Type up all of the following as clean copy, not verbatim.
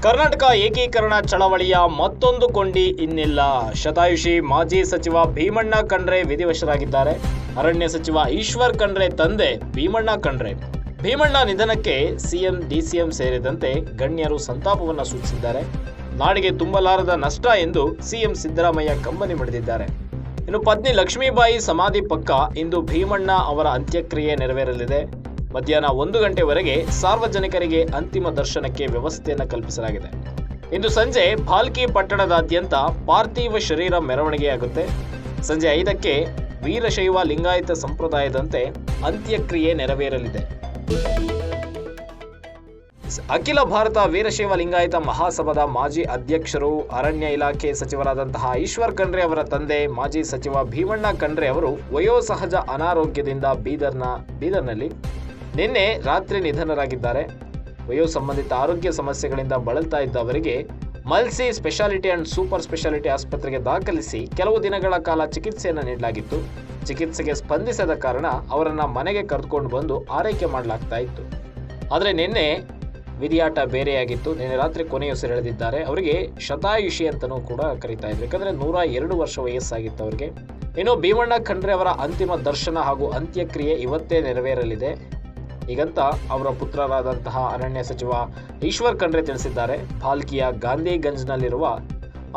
ಕರ್ನಾಟಕ ಏಕೀಕರಣ ಚಳವಳಿಯ ಮತ್ತೊಂದು ಕೊಂಡಿ ಇನ್ನಿಲ್ಲ. ಶತಾಯುಷಿ ಮಾಜಿ ಸಚಿವ ಭೀಮಣ್ಣ ಖಂಡ್ರೆ ವಿಧಿವಶರಾಗಿದ್ದಾರೆ. ಅರಣ್ಯ ಸಚಿವ ಈಶ್ವರ್ ಖಂಡ್ರೆ ತಂದೆ ಭೀಮಣ್ಣ ಖಂಡ್ರೆ. ಭೀಮಣ್ಣ ನಿಧನಕ್ಕೆ ಸಿಎಂ, ಡಿಸಿಎಂ ಸೇರಿದಂತೆ ಗಣ್ಯರು ಸಂತಾಪವನ್ನು ಸೂಚಿಸಿದ್ದಾರೆ. ನಾಡಿಗೆ ತುಂಬಲಾರದ ನಷ್ಟ ಎಂದು ಸಿಎಂ ಸಿದ್ದರಾಮಯ್ಯ ಕಂಬನಿ ಮಿಡಿದಿದ್ದಾರೆ. ಇನ್ನು ಪತ್ನಿ ಲಕ್ಷ್ಮೀಬಾಯಿ ಸಮಾಧಿ ಪಕ್ಕ ಇಂದು ಭೀಮಣ್ಣ ಅವರ ಅಂತ್ಯಕ್ರಿಯೆ ನೆರವೇರಲಿದೆ. ಮಧ್ಯಾಹ್ನ 1 ಗಂಟೆವರೆಗೆ ಸಾರ್ವಜನಿಕರಿಗೆ ಅಂತಿಮ ದರ್ಶನಕ್ಕೆ ವ್ಯವಸ್ಥೆಯನ್ನು ಕಲ್ಪಿಸಲಾಗಿದೆ. ಇಂದು ಸಂಜೆ ಭಾಲ್ಕಿ ಪಟ್ಟಣದಾದ್ಯಂತ ಪಾರ್ಥಿವ ಶರೀರ ಮೆರವಣಿಗೆಯಾಗುತ್ತೆ. ಸಂಜೆ 5ಕ್ಕೆ ವೀರಶೈವ ಲಿಂಗಾಯತ ಸಂಪ್ರದಾಯದಂತೆ ಅಂತ್ಯಕ್ರಿಯೆ ನೆರವೇರಲಿದೆ. ಅಖಿಲ ಭಾರತ ವೀರಶೈವ ಲಿಂಗಾಯತ ಮಹಾಸಭಾದ ಮಾಜಿ ಅಧ್ಯಕ್ಷರು, ಅರಣ್ಯ ಇಲಾಖೆ ಸಚಿವರಾದಂತಹ ಈಶ್ವರ್ ಖಂಡ್ರೆ ಅವರ ತಂದೆ ಮಾಜಿ ಸಚಿವ ಭೀಮಣ್ಣ ಖಂಡ್ರೆ ಅವರು ವಯೋಸಹಜ ಅನಾರೋಗ್ಯದಿಂದ ಬೀದರ್ನಲ್ಲಿ ನಿನ್ನೆ ರಾತ್ರಿ ನಿಧನರಾಗಿದ್ದಾರೆ. ವಯೋ ಸಂಬಂಧಿತ ಆರೋಗ್ಯ ಸಮಸ್ಯೆಗಳಿಂದ ಬಳಲ್ತಾ ಇದ್ದ ಅವರಿಗೆ ಮಲ್ಸಿ ಸ್ಪೆಷಾಲಿಟಿ ಅಂಡ್ ಸೂಪರ್ ಸ್ಪೆಷಾಲಿಟಿ ಆಸ್ಪತ್ರೆಗೆ ದಾಖಲಿಸಿ ಕೆಲವು ದಿನಗಳ ಕಾಲ ಚಿಕಿತ್ಸೆಯನ್ನು ನೀಡಲಾಗಿತ್ತು. ಚಿಕಿತ್ಸೆಗೆ ಸ್ಪಂದಿಸದ ಕಾರಣ ಅವರನ್ನು ಮನೆಗೆ ಕರೆದುಕೊಂಡು ಬಂದು ಆರೈಕೆ ಮಾಡಲಾಗ್ತಾ ಇತ್ತು. ಆದರೆ ನಿನ್ನೆ ವಿಧಿಯಾಟ ಬೇರೆಯಾಗಿತ್ತು. ನಿನ್ನೆ ರಾತ್ರಿ ಕೊನೆಯುಸಿರೆಳೆದಿದ್ದಾರೆ. ಅವರಿಗೆ ಶತಾಯುಷಿ ಅಂತಲೂ ಕೂಡ ಕರೀತಾ ಇದ್ರು, ಯಾಕಂದರೆ 102 ವರ್ಷ ವಯಸ್ಸಾಗಿತ್ತು ಅವರಿಗೆ. ಇನ್ನು ಭೀಮಣ್ಣ ಖಂಡ್ರೆ ಅವರ ಅಂತಿಮ ದರ್ಶನ ಹಾಗೂ ಅಂತ್ಯಕ್ರಿಯೆ ಇವತ್ತೇ ನೆರವೇರಲಿದೆ. ಹೀಗಂತ ಅವರ ಪುತ್ರರಾದಂತಹ ಅರಣ್ಯ ಸಚಿವ ಈಶ್ವರ್ ಖಂಡ್ರೆ ತಿಳಿಸಿದ್ದಾರೆ. ಭಾಲ್ಕಿಯ ಗಾಂಧಿಗಂಜ್ನಲ್ಲಿರುವ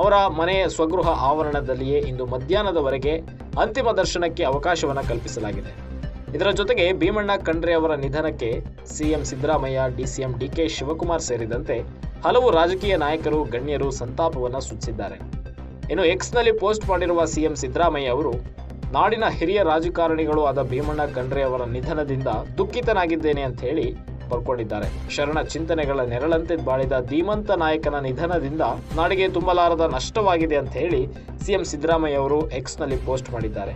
ಅವರ ಮನೆಯ ಸ್ವಗೃಹ ಆವರಣದಲ್ಲಿಯೇ ಇಂದು ಮಧ್ಯಾಹ್ನದವರೆಗೆ ಅಂತಿಮ ದರ್ಶನಕ್ಕೆ ಅವಕಾಶವನ್ನು ಕಲ್ಪಿಸಲಾಗಿದೆ. ಇದರ ಜೊತೆಗೆ ಭೀಮಣ್ಣ ಖಂಡ್ರೆ ಅವರ ನಿಧನಕ್ಕೆ CM Siddaramaiah, DCM DK Shivakumar ಸೇರಿದಂತೆ ಹಲವು ರಾಜಕೀಯ ನಾಯಕರು, ಗಣ್ಯರು ಸಂತಾಪವನ್ನು ಸೂಚಿಸಿದ್ದಾರೆ. ಇನ್ನು ಎಕ್ಸ್ನಲ್ಲಿ ಪೋಸ್ಟ್ ಮಾಡಿರುವ ಸಿಎಂ ಸಿದ್ದರಾಮಯ್ಯ ಅವರು, ನಾಡಿನ ಹಿರಿಯ ರಾಜಕಾರಣಿಗಳು ಆದ ಭೀಮಣ್ಣ ಖಂಡ್ರೆ ಅವರ ನಿಧನದಿಂದ ದುಃಖಿತನಾಗಿದ್ದೇನೆ ಅಂತ ಹೇಳಿ ಬರ್ಕೊಂಡಿದ್ದಾರೆ. ಶರಣ ಚಿಂತನೆಗಳ ನೆರಳಂತೆ ಬಾಳಿದ ಧೀಮಂತ ನಾಯಕನ ನಿಧನದಿಂದ ನಾಡಿಗೆ ತುಂಬಲಾರದ ನಷ್ಟವಾಗಿದೆ ಅಂತ ಹೇಳಿ ಸಿಎಂ ಸಿದ್ದರಾಮಯ್ಯ ಅವರು ಎಕ್ಸ್ನಲ್ಲಿ ಪೋಸ್ಟ್ ಮಾಡಿದ್ದಾರೆ.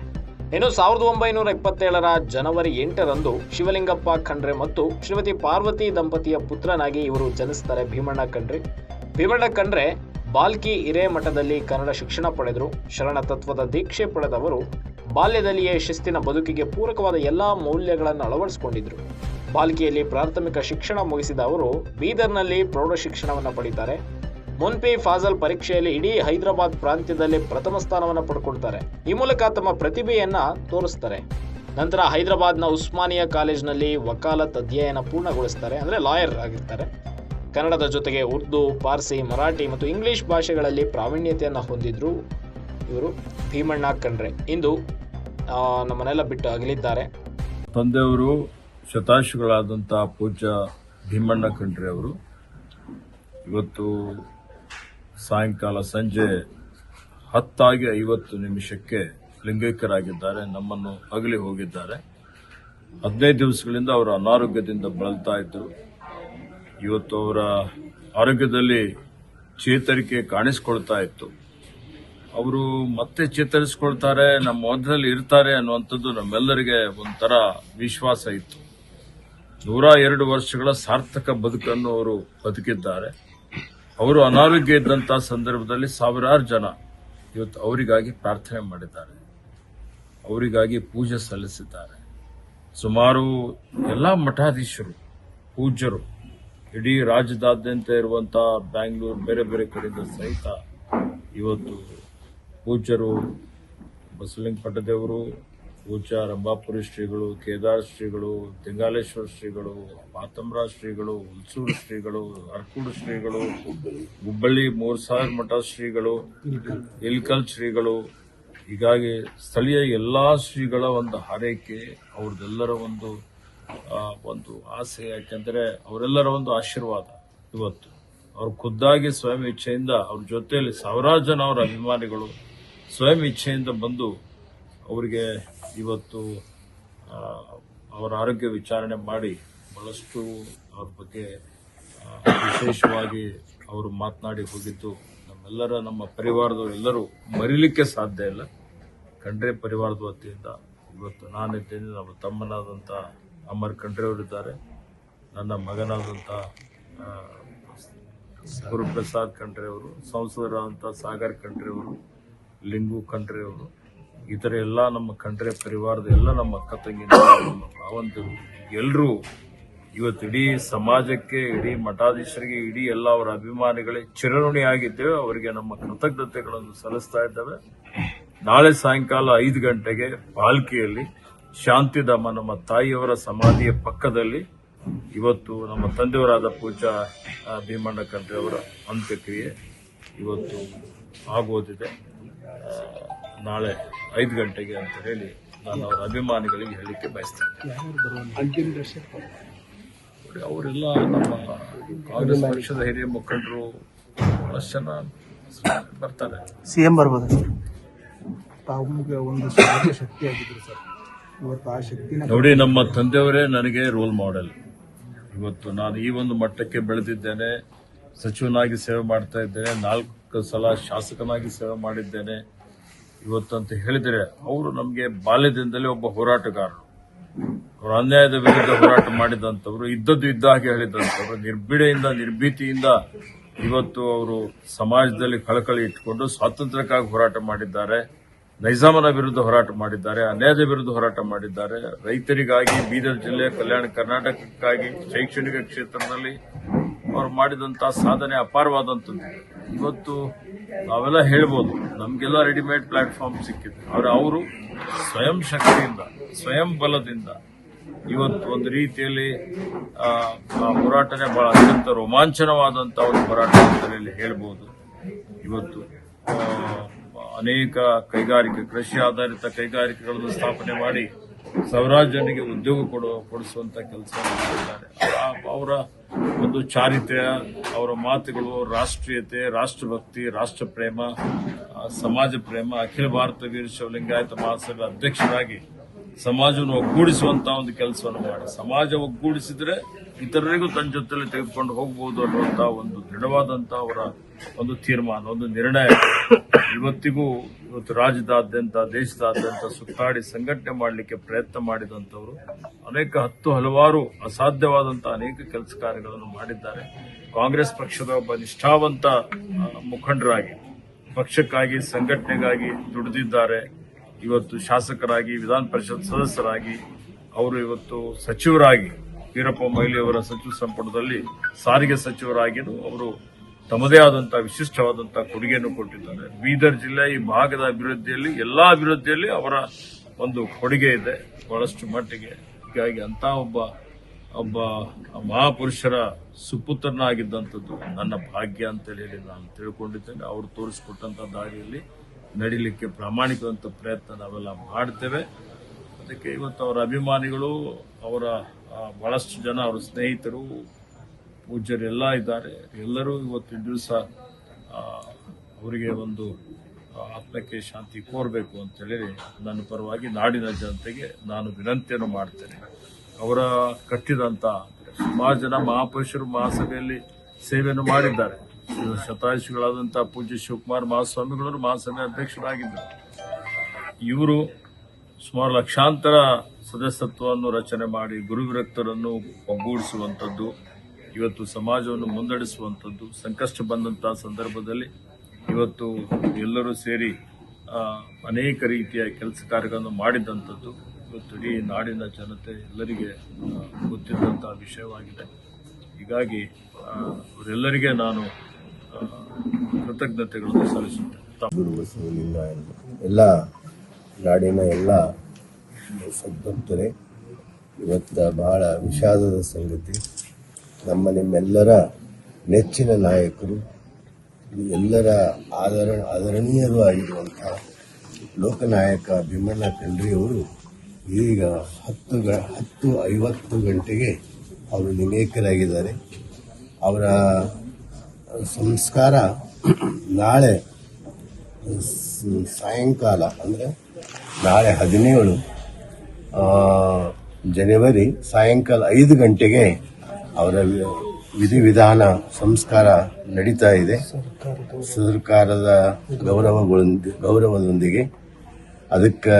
ಇನ್ನು 1927ರ ಜನವರಿ 8ರಂದು ಶಿವಲಿಂಗಪ್ಪ ಖಂಡ್ರೆ ಮತ್ತು ಶ್ರೀಮತಿ ಪಾರ್ವತಿ ದಂಪತಿಯ ಪುತ್ರನಾಗಿ ಇವರು ಜನಿಸ್ತಾರೆ ಭೀಮಣ್ಣ ಖಂಡ್ರೆ. ಭೀಮಣ್ಣ ಖಂಡ್ರೆ ಬಾಲ್ಕಿ ಹಿರೇಮಠದಲ್ಲಿ ಕನ್ನಡ ಶಿಕ್ಷಣ ಪಡೆದರು. ಶರಣ ತತ್ವದ ದೀಕ್ಷೆ ಪಡೆದವರು ಬಾಲ್ಯದಲ್ಲಿಯೇ ಶಿಸ್ತಿನ ಬದುಕಿಗೆ ಪೂರಕವಾದ ಎಲ್ಲಾ ಮೌಲ್ಯಗಳನ್ನು ಅಳವಡಿಸಿಕೊಂಡಿದ್ರು. ಬಾಲ್ಕಿಯಲ್ಲಿ ಪ್ರಾಥಮಿಕ ಶಿಕ್ಷಣ ಮುಗಿಸಿದ ಅವರು ಬೀದರ್ನಲ್ಲಿ ಪ್ರೌಢ ಶಿಕ್ಷಣವನ್ನು ಪಡೀತಾರೆ. ಮುನ್ಪಿ ಫಾಜಲ್ ಪರೀಕ್ಷೆಯಲ್ಲಿ ಇಡೀ ಹೈದರಾಬಾದ್ ಪ್ರಾಂತ್ಯದಲ್ಲಿ ಪ್ರಥಮ ಸ್ಥಾನವನ್ನು ಪಡ್ಕೊಳ್ತಾರೆ. ಈ ಮೂಲಕ ತಮ್ಮ ಪ್ರತಿಭೆಯನ್ನ ತೋರಿಸ್ತಾರೆ. ನಂತರ ಹೈದರಾಬಾದ್ನ ಉಸ್ಮಾನಿಯಾ ಕಾಲೇಜಿನಲ್ಲಿ ವಕಾಲತ್ ಅಧ್ಯಯನ ಪೂರ್ಣಗೊಳಿಸ್ತಾರೆ, ಅಂದರೆ ಲಾಯರ್ ಆಗಿರ್ತಾರೆ. ಕನ್ನಡದ ಜೊತೆಗೆ ಉರ್ದು, ಪಾರ್ಸಿ, ಮರಾಠಿ ಮತ್ತು ಇಂಗ್ಲಿಷ್ ಭಾಷೆಗಳಲ್ಲಿ ಪ್ರಾವೀಣ್ಯತೆಯನ್ನು ಹೊಂದಿದ್ರು ಇವರು ಭೀಮಣ್ಣ ಖಂಡ್ರೆ. ಇಂದು ನಮ್ಮನ್ನೆಲ್ಲ ಬಿಟ್ಟು ಅಗಲಿದ್ದಾರೆ. ತಂದೆಯವರು ಶತಾಯುಷಿಗಳಾದಂತಹ ಪೂಜ್ಯ ಭೀಮಣ್ಣ ಖಂಡ್ರೆ ಅವರು ಇವತ್ತು ಸಾಯಂಕಾಲ ಸಂಜೆ 10:50 ಲಿಂಗೈಕ್ಯರಾಗಿದ್ದಾರೆ. ನಮ್ಮನ್ನು ಅಗಲಿ ಹೋಗಿದ್ದಾರೆ. 15 ದಿವಸಗಳಿಂದ ಅವರ ಅನಾರೋಗ್ಯದಿಂದ ಬಳಲ್ತಾ ಇದ್ದರು. ಇವತ್ತು ಅವರ ಆರೋಗ್ಯದಲ್ಲಿ ಚೇತರಿಕೆ ಕಾಣಿಸಿಕೊಳ್ತಾ ಇತ್ತು. ಅವರು ಮತ್ತೆ ಚೇತರಿಸಿಕೊಳ್ತಾರೆ, ನಮ್ಮ ಮಧ್ಯದಲ್ಲಿ ಇರ್ತಾರೆ ಅನ್ನುವಂಥದ್ದು ನಮ್ಮೆಲ್ಲರಿಗೆ ಒಂಥರ ವಿಶ್ವಾಸ ಇತ್ತು. 102 ವರ್ಷಗಳ ಸಾರ್ಥಕ ಬದುಕನ್ನು ಅವರು ಬದುಕಿದ್ದಾರೆ. ಅವರು ಅನಾರೋಗ್ಯ ಇದ್ದಂತಹ ಸಂದರ್ಭದಲ್ಲಿ ಸಾವಿರಾರು ಜನ ಇವತ್ತು ಅವರಿಗಾಗಿ ಪ್ರಾರ್ಥನೆ ಮಾಡಿದ್ದಾರೆ, ಅವರಿಗಾಗಿ ಪೂಜೆ ಸಲ್ಲಿಸಿದ್ದಾರೆ. ಸುಮಾರು ಎಲ್ಲ ಮಠಾಧೀಶರು, ಪೂಜ್ಯರು, ಇಡೀ ರಾಜ್ಯದಾದ್ಯಂತ ಇರುವಂತಹ ಬ್ಯಾಂಗ್ಳೂರು, ಬೇರೆ ಬೇರೆ ಕಡೆಯಿಂದ ಸಹಿತ ಇವತ್ತು ಪೂಜ್ಯರು ಬಸವಲಿಂಗ ಪಟ್ಟದೇವರು, ಪೂಜ್ಯ ರಂಭಾಪುರಿ ಶ್ರೀಗಳು, ಕೇದಾರ್ ಶ್ರೀಗಳು, ತಿಂಗಾಲೇಶ್ವರ ಶ್ರೀಗಳು, ಪಾತಂಬ್ರ ಶ್ರೀಗಳು, ಹುಲ್ಸೂರು ಶ್ರೀಗಳು, ಅರ್ಕೂಡು ಶ್ರೀಗಳು, ಹುಬ್ಬಳ್ಳಿ 3000 ಮಠ ಶ್ರೀಗಳು, ಇಲ್ಕಲ್ ಶ್ರೀಗಳು, ಹೀಗಾಗಿ ಸ್ಥಳೀಯ ಎಲ್ಲಾ ಶ್ರೀಗಳ ಒಂದು ಹಾರೈಕೆ, ಅವ್ರದ್ದೆಲ್ಲರ ಒಂದು ಆಸೆ. ಯಾಕೆಂದರೆ ಅವರೆಲ್ಲರ ಒಂದು ಆಶೀರ್ವಾದ ಇವತ್ತು ಅವ್ರು ಖುದ್ದಾಗಿ ಸ್ವಯಂ ಇಚ್ಛೆಯಿಂದ ಅವ್ರ ಜೊತೆಯಲ್ಲಿ ಸಾವಿರಾರು ಜನ ಅವರ ಅಭಿಮಾನಿಗಳು ಸ್ವಯಂ ಇಚ್ಛೆಯಿಂದ ಬಂದು ಅವರಿಗೆ ಇವತ್ತು ಅವರ ಆರೋಗ್ಯ ವಿಚಾರಣೆ ಮಾಡಿ ಬಹಳಷ್ಟು ಅವ್ರ ಬಗ್ಗೆ ವಿಶೇಷವಾಗಿ ಅವರು ಮಾತನಾಡಿ ಹೋಗಿದ್ದು ನಮ್ಮ ಪರಿವಾರದವರು ಎಲ್ಲರೂ ಮರೀಲಿಕ್ಕೆ ಸಾಧ್ಯ ಇಲ್ಲ. ಖಂಡ್ರೆ ಪರಿವಾರದ ವತಿಯಿಂದ ಇವತ್ತು ನಾನಿದ್ದೇನೆ, ನಮ್ಮ ತಮ್ಮನಾದಂಥ ಅಮರ್ ಖಂಡ್ರೆ ಅವರಿದ್ದಾರೆ, ನನ್ನ ಮಗನಾದಂಥ ಗುರುಪ್ರಸಾದ್ ಖಂಡ್ರೆ ಅವರು, ಸಂಸದರಾದಂಥ ಸಾಗರ್ ಖಂಡ್ರೆ ಅವರು, ಲಿಂಗು ಖಂಡ್ರೆ ಅವರು, ಇತರ ಎಲ್ಲ ನಮ್ಮ ಖಂಡ್ರೆ ಪರಿವಾರದ ಎಲ್ಲ ನಮ್ಮ ಅಕ್ಕ ತಂಗಿ, ನಮ್ಮ ಭಾವಂದಿರು ಎಲ್ಲರೂ ಇವತ್ತು ಇಡೀ ಸಮಾಜಕ್ಕೆ, ಇಡೀ ಮಠಾಧೀಶರಿಗೆ, ಇಡೀ ಎಲ್ಲ ಅವರ ಅಭಿಮಾನಿಗಳೇ ಚಿರಋಣಿಯಾಗಿದ್ದೇವೆ. ಅವರಿಗೆ ನಮ್ಮ ಕೃತಜ್ಞತೆಗಳನ್ನು ಸಲ್ಲಿಸ್ತಾ ಇದ್ದೇವೆ. ನಾಳೆ ಸಾಯಂಕಾಲ 5 ಗಂಟೆಗೆ ಪಾಲ್ಕಿಯಲ್ಲಿ ಶಾಂತಿಧಾಮ ನಮ್ಮ ತಾಯಿಯವರ ಸಮಾಧಿಯ ಪಕ್ಕದಲ್ಲಿ ಇವತ್ತು ನಮ್ಮ ತಂದೆಯವರಾದ ಪೂಜ್ಯ ಭೀಮಣ್ಣ ಖಂಡ್ರೆ ಅವರ ಅಂತ್ಯಕ್ರಿಯೆ ಇವತ್ತು ಆಗೋದಿದೆ. ನಾಳೆ 5 ಗಂಟೆಗೆ ಅಂತ ಹೇಳಿ ನಾನು ಅವರ ಅಭಿಮಾನಿಗಳಿಗೆ ಹೇಳಲಿಕ್ಕೆ ಬಯಸ್ತೇನೆ. ಅವರೆಲ್ಲ ನಮ್ಮ ಕಾಂಗ್ರೆಸ್ ಪಕ್ಷದ ಹಿರಿಯ ಮುಖಂಡರು ಬಹಳಷ್ಟು ಜನ ಬರ್ತಾರೆ. ಸಿಎಂ ಬರ್ಬೋದು ಸರ್. ತಾವು ಒಂದು ಸಮಾಜ ಶಕ್ತಿ ಆಗಿದ್ರು ಸರ್. ಇವತ್ತು ಆ ಶಕ್ತಿನ ನೋಡಿ, ನಮ್ಮ ತಂದೆಯವರೇ ನನಗೆ ರೋಲ್ ಮಾಡೆಲ್. ಇವತ್ತು ನಾನು ಈ ಒಂದು ಮಟ್ಟಕ್ಕೆ ಬೆಳೆದಿದ್ದೇನೆ. ಸಚಿವನಾಗಿ ಸೇವೆ ಮಾಡ್ತಾ ಇದ್ದೇನೆ. 4 ಸಲ ಶಾಸಕನಾಗಿ ಸೇವೆ ಮಾಡಿದ್ದೇನೆ. ಇವತ್ತಂತ ಹೇಳಿದರೆ ಅವರು ನಮಗೆ ಬಾಲ್ಯದಿಂದಲೇ ಒಬ್ಬ ಹೋರಾಟಗಾರರು. ಅವರು ಅನ್ಯಾಯದ ವಿರುದ್ಧ ಹೋರಾಟ ಮಾಡಿದಂಥವ್ರು, ಇದ್ದದ್ದು ಇದ್ದ ಹಾಗೆ ಹೇಳಿದಂಥವ್ರು, ನಿರ್ಭೀಡೆಯಿಂದ ನಿರ್ಭೀತಿಯಿಂದ ಇವತ್ತು ಅವರು ಸಮಾಜದಲ್ಲಿ ಕಳಕಳಿ ಇಟ್ಟುಕೊಂಡು ಸ್ವಾತಂತ್ರ್ಯಕ್ಕಾಗಿ ಹೋರಾಟ ಮಾಡಿದ್ದಾರೆ. ನೈಜಾಮನ ವಿರುದ್ಧ ಹೋರಾಟ ಮಾಡಿದ್ದಾರೆ. ಅನ್ಯಾಯದ ವಿರುದ್ಧ ಹೋರಾಟ ಮಾಡಿದ್ದಾರೆ. ರೈತರಿಗಾಗಿ, ಬೀದರ್ ಜಿಲ್ಲೆ, ಕಲ್ಯಾಣ ಕರ್ನಾಟಕಕ್ಕಾಗಿ, ಶೈಕ್ಷಣಿಕ ಕ್ಷೇತ್ರದಲ್ಲಿ ಅವರು ಮಾಡಿದಂತಹ ಸಾಧನೆ ಅಪಾರವಾದಂಥದ್ದು. ಇವತ್ತು ನಾವೆಲ್ಲ ಹೇಳ್ಬೋದು, ನಮಗೆಲ್ಲ ರೆಡಿಮೇಡ್ ಪ್ಲಾಟ್ಫಾರ್ಮ್ ಸಿಕ್ಕಿದೆ. ಆದರೆ ಅವರು ಸ್ವಯಂ ಶಕ್ತಿಯಿಂದ, ಸ್ವಯಂ ಬಲದಿಂದ ಇವತ್ತು ಒಂದು ರೀತಿಯಲ್ಲಿ ಆ ಹೋರಾಟನೇ ಬಹಳ ಅತ್ಯಂತ ರೋಮಾಂಚನವಾದಂತಹ ಒಂದು ಹೋರಾಟ ಅಂತ ಹೇಳಿ ಹೇಳ್ಬೋದು. ಇವತ್ತು ಅನೇಕ ಕೈಗಾರಿಕೆ, ಕೃಷಿ ಆಧಾರಿತ ಕೈಗಾರಿಕೆಗಳನ್ನು ಸ್ಥಾಪನೆ ಮಾಡಿ ಸಾವಿರಾರು ಜನರಿಗೆ ಉದ್ಯೋಗ ಕೊಡಿಸುವಂತ ಕೆಲಸ ಮಾಡಿದ್ದಾರೆ. ಅವರ ಒಂದು ಚಾರಿತ್ರ್ಯ, ಅವರ ಮಾತುಗಳು, ರಾಷ್ಟ್ರೀಯತೆ, ರಾಷ್ಟ್ರಭಕ್ತಿ, ರಾಷ್ಟ್ರ ಪ್ರೇಮ, ಸಮಾಜ ಪ್ರೇಮ, ಅಖಿಲ ಭಾರತ ವೀರಶೈವ ಲಿಂಗಾಯತ ಮಹಾಸಭೆ ಅಧ್ಯಕ್ಷರಾಗಿ ಸಮಾಜವನ್ನು ಒಗ್ಗೂಡಿಸುವಂತಹ ಒಂದು ಕೆಲಸವನ್ನು ಮಾಡಿ, ಸಮಾಜ ಒಗ್ಗೂಡಿಸಿದ್ರೆ ಇತರರಿಗೂ ತನ್ನ ಜೊತೆಯಲ್ಲಿ ತೆಗೆದುಕೊಂಡು ಹೋಗಬಹುದು ಅನ್ನುವಂತಹ ಒಂದು ದೃಢವಾದಂತಹ ಅವರ ಒಂದು ತೀರ್ಮಾನ, ಒಂದು ನಿರ್ಣಯ ಇವತ್ತಿಗೂ ರಾಜ್ಯದಾದ್ಯಂತ, ದೇಶದಾದ್ಯಂತ ಸುತ್ತಾಡಿ ಸಂಘಟನೆ ಮಾಡಲಿಕ್ಕೆ ಪ್ರಯತ್ನ ಮಾಡಿದಂತವರು ಅನೇಕ ಹಲವಾರು ಅಸಾಧ್ಯವಾದಂತಹ ಅನೇಕ ಕೆಲಸ ಕಾರ್ಯಗಳನ್ನು ಮಾಡಿದ್ದಾರೆ. ಕಾಂಗ್ರೆಸ್ ಪಕ್ಷದ ಒಬ್ಬ ನಿಷ್ಠಾವಂತ ಮುಖಂಡರಾಗಿ ಪಕ್ಷಕ್ಕಾಗಿ, ಸಂಘಟನೆಗಾಗಿ ದುಡಿದಿದ್ದಾರೆ. ಇವತ್ತು ಶಾಸಕರಾಗಿ, ವಿಧಾನ ಪರಿಷತ್ ಸದಸ್ಯರಾಗಿ, ಅವರು ಇವತ್ತು ಸಚಿವರಾಗಿ, ವೀರಪ್ಪ ಮೊಯ್ಲಿಯವರ ಸಚಿವ ಸಂಪುಟದಲ್ಲಿ ಸಾರಿಗೆ ಸಚಿವರಾಗಿಯೂ ಅವರು ತಮ್ಮದೇ ಆದಂತಹ ವಿಶಿಷ್ಟವಾದಂತಹ ಕೊಡುಗೆಯನ್ನು ಕೊಟ್ಟಿದ್ದಾರೆ. ಬೀದರ್ ಜಿಲ್ಲೆ ಈ ಭಾಗದ ಅಭಿವೃದ್ಧಿಯಲ್ಲಿ, ಎಲ್ಲಾ ಅಭಿವೃದ್ಧಿಯಲ್ಲಿ ಅವರ ಒಂದು ಕೊಡುಗೆ ಇದೆ ಬಹಳಷ್ಟು ಮಟ್ಟಿಗೆ. ಹೀಗಾಗಿ ಅಂತ ಒಬ್ಬ ಮಹಾಪುರುಷರ ಸುಪುತ್ರನಾಗಿದ್ದಂಥದ್ದು ನನ್ನ ಭಾಗ್ಯ ಅಂತ ಹೇಳಿ ನಾನು ತಿಳ್ಕೊಂಡಿದ್ದೇನೆ. ಅವರು ತೋರಿಸಿಕೊಟ್ಟಂತ ದಾರಿಯಲ್ಲಿ ನಡೀಲಿಕ್ಕೆ ಪ್ರಾಮಾಣಿಕವಂತ ಪ್ರಯತ್ನ ನಾವೆಲ್ಲ ಮಾಡ್ತೇವೆ. ಅದಕ್ಕೆ ಇವತ್ತು ಅವರ ಅಭಿಮಾನಿಗಳು, ಅವರ ಬಹಳಷ್ಟು ಜನ, ಅವರ ಸ್ನೇಹಿತರು, ಪೂಜ್ಯರೆಲ್ಲ ಇದ್ದಾರೆ. ಎಲ್ಲರೂ ಇವತ್ತಿನ ದಿವಸ ಅವರಿಗೆ ಒಂದು ಆತ್ಮಕ್ಕೆ ಶಾಂತಿ ಕೋರಬೇಕು ಅಂತ ಹೇಳಿ ನನ್ನ ಪರವಾಗಿ ನಾಡಿನ ಜನತೆಗೆ ನಾನು ವಿನಂತಿಯನ್ನು ಮಾಡ್ತೇನೆ. ಅವರ ಕಟ್ಟಿದಂತ ಸುಮಾರು ಜನ ಮಹಾಪುರುಷರು ಮಹಾಸಭೆಯಲ್ಲಿ ಸೇವೆಯನ್ನು ಮಾಡಿದ್ದಾರೆ. ಶತಾಯುಷಿಗಳಾದಂತಹ ಪೂಜ್ಯ ಶಿವಕುಮಾರ ಮಹಾಸ್ವಾಮಿಗಳು ಮಹಾಸಭೆ ಅಧ್ಯಕ್ಷರಾಗಿದ್ದರು. ಇವರು ಸುಮಾರು ಲಕ್ಷಾಂತರ ಸದಸ್ಯತ್ವವನ್ನು ರಚನೆ ಮಾಡಿ ಗುರುವಿರಕ್ತರನ್ನು ಒಗ್ಗೂಡಿಸುವಂಥದ್ದು, ಇವತ್ತು ಸಮಾಜವನ್ನು ಮುನ್ನಡೆಸುವಂಥದ್ದು, ಸಂಕಷ್ಟ ಬಂದಂತಹ ಸಂದರ್ಭದಲ್ಲಿ ಇವತ್ತು ಎಲ್ಲರೂ ಸೇರಿ ಅನೇಕ ರೀತಿಯ ಕೆಲಸ ಕಾರ್ಯಗಳನ್ನು ಮಾಡಿದಂಥದ್ದು ಇವತ್ತು ಇಡೀ ನಾಡಿನ ಜನತೆ ಎಲ್ಲರಿಗೆ ಗೊತ್ತಿದ್ದಂತಹ ವಿಷಯವಾಗಿದೆ. ಹೀಗಾಗಿ ಅವರೆಲ್ಲರಿಗೆ ನಾನು ಕೃತಜ್ಞತೆಗಳನ್ನು ಸಲ್ಲಿಸುತ್ತೇನೆ. ಗುರು ಬಸವಲಿಂಗಾಯನ ಎಲ್ಲ ನಾಡಿನ ಎಲ್ಲ ಸದ್ಭಕ್ತರೇ, ಇವತ್ತು ಬಹಳ ವಿಷಾದದ ಸಂಗತಿ. ನಿಮ್ಮೆಲ್ಲರ ನೆಚ್ಚಿನ ನಾಯಕರು, ಎಲ್ಲರ ಆದರಣೀಯರು ಆಗಿರುವಂತಹ ಲೋಕನಾಯಕ ಭೀಮಣ್ಣ ಖಂಡ್ರೆಯವರು ಈಗ 10:50 ಗಂಟೆಗೆ ಅವರು ಲಿಂಗೈಕ್ಯರಾಗಿದ್ದಾರೆ. ಅವರ ಸಂಸ್ಕಾರ ನಾಳೆ ಸಾಯಂಕಾಲ, ಅಂದರೆ ನಾಳೆ 17 ಜನವರಿ ಸಾಯಂಕಾಲ 5 ಗಂಟೆಗೆ ಅವರ ವಿಧಿವಿಧಾನ ಸಂಸ್ಕಾರ ನಡೀತಾ ಇದೆ. ಸರ್ಕಾರದ ಗೌರವದೊಂದಿಗೆ. ಅದಕ್ಕೆ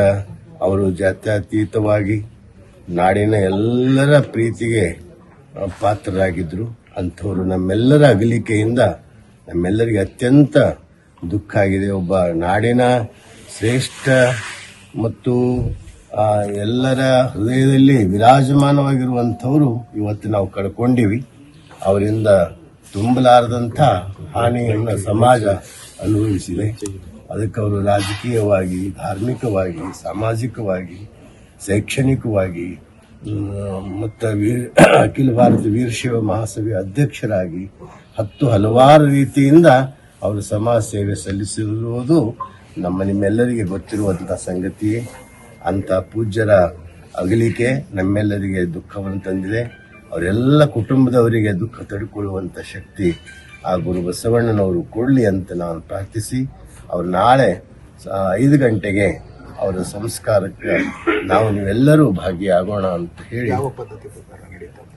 ಅವರು ಜಾತ್ಯತೀತವಾಗಿ ನಾಡಿನ ಎಲ್ಲರ ಪ್ರೀತಿಗೆ ಪಾತ್ರರಾಗಿದ್ದರು. ಅಂಥವರು ನಮ್ಮೆಲ್ಲರ ಅಗಲಿಕೆಯಿಂದ ನಮ್ಮೆಲ್ಲರಿಗೆ ಅತ್ಯಂತ ದುಃಖ ಆಗಿದೆ. ಒಬ್ಬ ನಾಡಿನ ಶ್ರೇಷ್ಠ ಮತ್ತು ಎಲ್ಲರ ಹೃದಯದಲ್ಲಿ ವಿರಾಜಮಾನವಾಗಿರುವಂಥವರು ಇವತ್ತು ನಾವು ಕಳ್ಕೊಂಡಿವಿ. ಅವರಿಂದ ತುಂಬಲಾರದಂಥ ಹಾನಿಯನ್ನು ಸಮಾಜ ಅನುಭವಿಸಿದೆ. ಅದಕ್ಕೆ ಅವರು ರಾಜಕೀಯವಾಗಿ, ಧಾರ್ಮಿಕವಾಗಿ, ಸಾಮಾಜಿಕವಾಗಿ, ಶೈಕ್ಷಣಿಕವಾಗಿ ಮತ್ತು ಅಖಿಲ ಭಾರತ ವೀರಶೈವ ಮಹಾಸಭೆಯ ಅಧ್ಯಕ್ಷರಾಗಿ ಹಲವಾರು ರೀತಿಯಿಂದ ಅವರು ಸಮಾಜ ಸೇವೆ ಸಲ್ಲಿಸಿರುವುದು ನಿಮ್ಮೆಲ್ಲರಿಗೆ ಗೊತ್ತಿರುವಂಥ ಸಂಗತಿಯೇ. ಅಂಥ ಪೂಜ್ಯರ ಅಗಲಿಕೆ ನಮ್ಮೆಲ್ಲರಿಗೆ ದುಃಖವನ್ನು ತಂದಿದೆ. ಅವರೆಲ್ಲ ಕುಟುಂಬದವರಿಗೆ ದುಃಖ ತಡೆಕೊಳ್ಳುವಂಥ ಶಕ್ತಿ ಆ ಗುರು ಬಸವಣ್ಣನವರು ಕೊಡಲಿ ಅಂತ ನಾನು ಪ್ರಾರ್ಥಿಸಿ, ಅವರು ನಾಳೆ 5 ಗಂಟೆಗೆ ಅವರ ಸಂಸ್ಕಾರಕ್ಕೆ ನೀವೆಲ್ಲರೂ ಭಾಗಿಯಾಗೋಣ ಅಂತ ಹೇಳಿ, ಯಾವ ಪದ್ಧತಿ ಪ್ರಕಾರ ನಡೀತದೆ?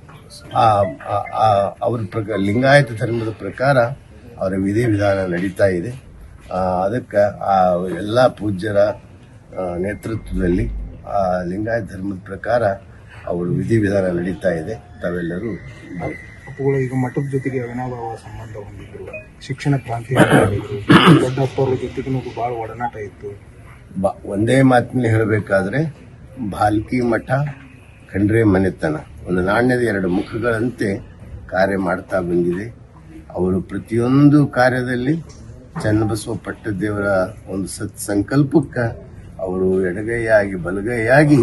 ಅವ್ರ ಪ್ರಕಾರ ಲಿಂಗಾಯತ ಧರ್ಮದ ಪ್ರಕಾರ ಅವರ ವಿಧಿವಿಧಾನ ನಡೀತಾ ಇದೆ. ಅದಕ್ಕೆ ಆ ಎಲ್ಲ ಪೂಜ್ಯರ ನೇತೃತ್ವದಲ್ಲಿ ಲಿಂಗಾಯತ ಧರ್ಮದ ಪ್ರಕಾರ ಅವರು ವಿಧಿವಿಧಾನ ನಡೀತಾ ಇದೆ. ತಾವೆಲ್ಲರೂ ಅಪ್ಪುಗಳು ಈಗ ಮಠದ ಜೊತೆಗೆ ಅವಿನಾಭಾವ ಸಂಬಂಧ ಹೊಂದಿದ್ರು, ಶಿಕ್ಷಣ ಕ್ರಾಂತಿ ದೊಡ್ಡಪ್ಪವ್ರ ಜೊತೆಗೂ ಬಹಳ ಒಡನಾಟ ಇತ್ತು. ಒಂದೇ ಮಾತಿನಲ್ಲಿ ಹೇಳಬೇಕಾದ್ರೆ ಭಾಲ್ಕಿ ಮಠ, ಖಂಡ್ರೆ ಮನೆತನ ಒಂದು ನಾಣ್ಯದ 2 ಮುಖಗಳಂತೆ ಕಾರ್ಯ ಮಾಡ್ತಾ ಬಂದಿದೆ. ಅವರು ಪ್ರತಿಯೊಂದು ಕಾರ್ಯದಲ್ಲಿ ಚನ್ನಬಸವ ಪಟ್ಟದೇವರ ಒಂದು ಸಂಕಲ್ಪಕ್ಕೆ ಅವರು ಎಡಗೈಯಾಗಿ ಬಲಗೈಯಾಗಿ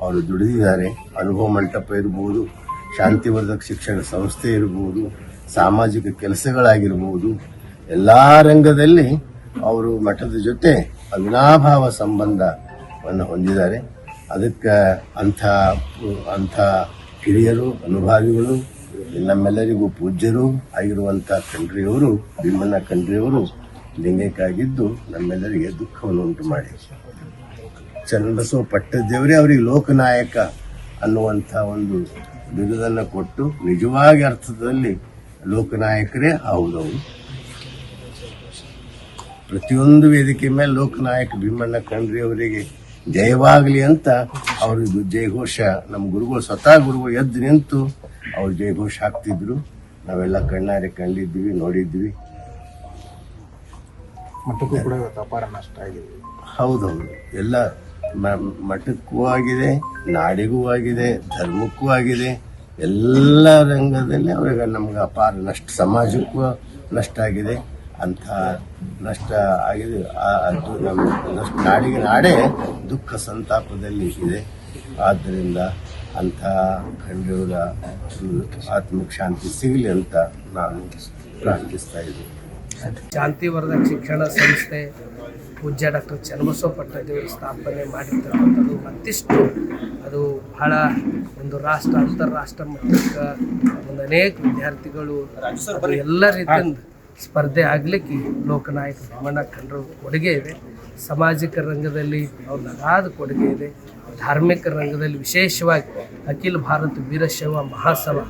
ಅವರು ದುಡಿದಿದ್ದಾರೆ. ಅನುಭವ ಮಂಟಪ ಇರಬಹುದು, ಶಾಂತಿವರ್ಧಕ ಶಿಕ್ಷಣ ಸಂಸ್ಥೆ ಇರಬಹುದು, ಸಾಮಾಜಿಕ ಕೆಲಸಗಳಾಗಿರ್ಬೋದು, ಎಲ್ಲ ರಂಗದಲ್ಲಿ ಅವರು ಮಠದ ಜೊತೆ ಅವಿನಾಭಾವ ಸಂಬಂಧವನ್ನು ಹೊಂದಿದ್ದಾರೆ. ಅದಕ್ಕೆ ಅಂಥ ಹಿರಿಯರು, ಅನುಭಾವಿಗಳು, ನಮ್ಮೆಲ್ಲರಿಗೂ ಪೂಜ್ಯರು ಆಗಿರುವಂಥ ಖಂಡ್ರೆಯವರು, ಭೀಮಣ್ಣ ಖಂಡ್ರೆಯವರು ಲಿಂಗೈಕ್ಯಾಗಿದ್ದು ನಮ್ಮೆಲ್ಲರಿಗೆ ದುಃಖವನ್ನು ಉಂಟು ಮಾಡಿ, ಚನ್ನಬಸವ ಪಟ್ಟದೇವರೇ ಅವರಿಗೆ ಲೋಕನಾಯಕ ಅನ್ನುವಂಥ ಒಂದು ಬಿರುದನ್ನು ಕೊಟ್ಟು ನಿಜವಾಗಿ ಅರ್ಥದಲ್ಲಿ ಲೋಕನಾಯಕರೇ ಹೌದವರು. ಪ್ರತಿಯೊಂದು ವೇದಿಕೆ ಮೇಲೆ ಲೋಕನಾಯಕ ಭೀಮಣ್ಣ ಖಂಡ್ರೆ ಅವರಿಗೆ ಜಯವಾಗಲಿ ಅಂತ ಅವರು ಜಯಘೋಷ, ನಮ್ಮ ಗುರುಗಳು ಸ್ವತಃ ಗುರುಗಳು ಎದ್ದು ನಿಂತು ಅವ್ರು ಜಯಘೋಷ ಹಾಕ್ತಿದ್ರು. ನಾವೆಲ್ಲ ಕಣ್ಣಾರೆ ಕಂಡಿದ್ವಿ, ನೋಡಿದ್ವಿ. ಮಠಕ್ಕೂ ಕೂಡ ಅಪಾರ ನಷ್ಟ ಆಗಿದೆ. ಹೌದೌದು, ಎಲ್ಲ ಮಠಕ್ಕೂ ಆಗಿದೆ, ನಾಡಿಗೂ ಆಗಿದೆ, ಧರ್ಮಕ್ಕೂ ಆಗಿದೆ. ಎಲ್ಲ ರಂಗದಲ್ಲಿ ಅವ್ರಿಗೆ ನಮ್ಗೆ ಅಪಾರ ನಷ್ಟ, ಸಮಾಜಕ್ಕೂ ನಷ್ಟ ಆಗಿದೆ. ಅಂಥ ನಷ್ಟ ಆಗಿದೆ. ಅದು ನಮ್ಮ ನಾಡಿಗೆ ನಾಡೇ ದುಃಖ ಸಂತಾಪದಲ್ಲಿ ಇದೆ. ಆದ್ದರಿಂದ ಅಂಥ ಖಂಡ್ರೆಯವರ ಆತ್ಮಕ್ಕೆ ಶಾಂತಿ ಸಿಗಲಿ ಅಂತ ನಾನು ಪ್ರಾರ್ಥಿಸ್ತಾ ಇದ್ದೀನಿ. ಶಾಂತಿವರ್ಧಕ ಶಿಕ್ಷಣ ಸಂಸ್ಥೆ ಪೂಜ್ಯ ಡಾಕ್ಟರ್ ಚನ್ನಬಸವ ಪಟ್ಟದೇವರು ಸ್ಥಾಪನೆ ಮಾಡಿರ್ತಕ್ಕಂಥದ್ದು ಮತ್ತಿಷ್ಟು ಅದು ಬಹಳ ಒಂದು ರಾಷ್ಟ್ರ, ಅಂತಾರಾಷ್ಟ್ರ ಮಟ್ಟಕ್ಕೆ ಒಂದು ಅನೇಕ ವಿದ್ಯಾರ್ಥಿಗಳು ಎಲ್ಲ ರೀತಿಯಿಂದ ಸ್ಪರ್ಧೆ ಆಗಲಿಕ್ಕೆ ಲೋಕನಾಯಕ ಭೀಮಣ್ಣ ಖಂಡ್ರೆ ಕೊಡುಗೆ ಇದೆ. ಸಾಮಾಜಿಕ ರಂಗದಲ್ಲಿ ಅವ್ರ ಅಗಾಧ ಕೊಡುಗೆ ಇದೆ. ಧಾರ್ಮಿಕ ರಂಗದಲ್ಲಿ ವಿಶೇಷವಾಗಿ ಅಖಿಲ ಭಾರತ ವೀರಶೈವ ಮಹಾಸಭಾ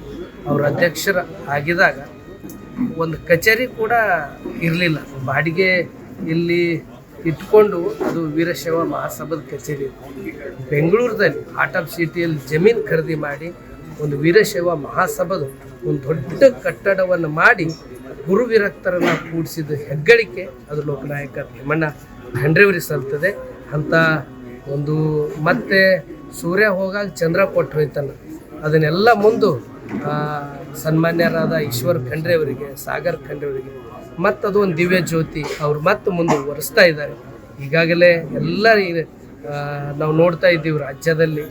ಅವರ ಅಧ್ಯಕ್ಷರ ಆಗಿದಾಗ ಒಂದು ಕಚೇರಿ ಕೂಡ ಇರಲಿಲ್ಲ, ಬಾಡಿಗೆ ಇಲ್ಲಿ ಇಟ್ಕೊಂಡು ಅದು ವೀರಶೈವ ಮಹಾಸಭಾದ ಕಚೇರಿ. ಬೆಂಗಳೂರಲ್ಲಿ ಆರ್ಟ್ ಆಫ್ ಸಿಟಿಯಲ್ಲಿ ಜಮೀನು ಖರೀದಿ ಮಾಡಿ ಒಂದು ವೀರಶೈವ ಮಹಾಸಭಾದ ಒಂದು ದೊಡ್ಡ ಕಟ್ಟಡವನ್ನು ಮಾಡಿ ಗುರು ವಿರಕ್ತರನ್ನು ಕೂಡಿಸಿದ ಹೆಗ್ಗಳಿಕೆ ಅದು ಲೋಕನಾಯಕ ಭೀಮಣ್ಣ ಖಂಡ್ರೆಯವರಿಗೆ ಸಲ್ತದೆ. ಅಂಥ ಒಂದು ಮತ್ತೆ ಸೂರ್ಯ ಹೋಗಾಗ ಚಂದ್ರ ಕೊಟ್ಟು ಹೋಯ್ತಾನೆ, ಅದನ್ನೆಲ್ಲ ಮುಂದೆ ಸನ್ಮಾನ್ಯರಾದ ಈಶ್ವರ್ ಖಂಡ್ರೆ ಅವರಿಗೆ, ಸಾಗರ್ ಖಂಡ್ರೆ ಅವರಿಗೆ ಮತ್ತು ಅದು ಒಂದು ದಿವ್ಯ ಜ್ಯೋತಿ ಅವರು ಮತ್ತೆ ಮುಂದುವರಿಸ್ತಾ ಇದ್ದಾರೆ. ಈಗಾಗಲೇ ಎಲ್ಲ ನಾವು ನೋಡ್ತಾ ಇದ್ದೀವಿ ರಾಜ್ಯದಲ್ಲಿ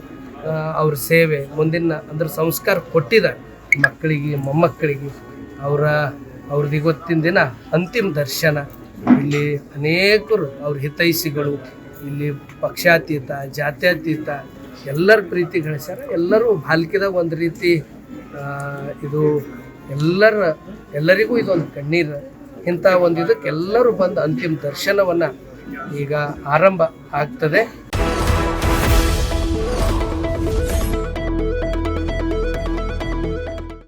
ಅವ್ರ ಸೇವೆ ಮುಂದಿನ ಅಂದ್ರೆ ಸಂಸ್ಕಾರ ಕೊಟ್ಟಿದ್ದಾರೆ ಮಕ್ಕಳಿಗೆ, ಮೊಮ್ಮಕ್ಕಳಿಗೆ. ಅವ್ರದ್ದು ಇವತ್ತಿನ ದಿನ ಅಂತಿಮ ದರ್ಶನ. ಇಲ್ಲಿ ಅನೇಕರು ಅವ್ರ ಹಿತೈಷಿಗಳು, ಇಲ್ಲಿ ಪಕ್ಷಾತೀತ, ಜಾತ್ಯತೀತ ಎಲ್ಲರ ಪ್ರೀತಿ ಗಳಿಸ್ಯಾರ. ಎಲ್ಲರೂ ಬಾಲ್ಕಿದಾಗ ಒಂದು ರೀತಿ ಇದು ಎಲ್ಲರಿಗೂ ಇದೊಂದು ಕಣ್ಣೀರು. ಇಂಥ ಒಂದು ಇದಕ್ಕೆ ಎಲ್ಲರೂ ಬಂದು ಅಂತಿಮ ದರ್ಶನವನ್ನು ಈಗ ಆರಂಭ ಆಗ್ತದೆ.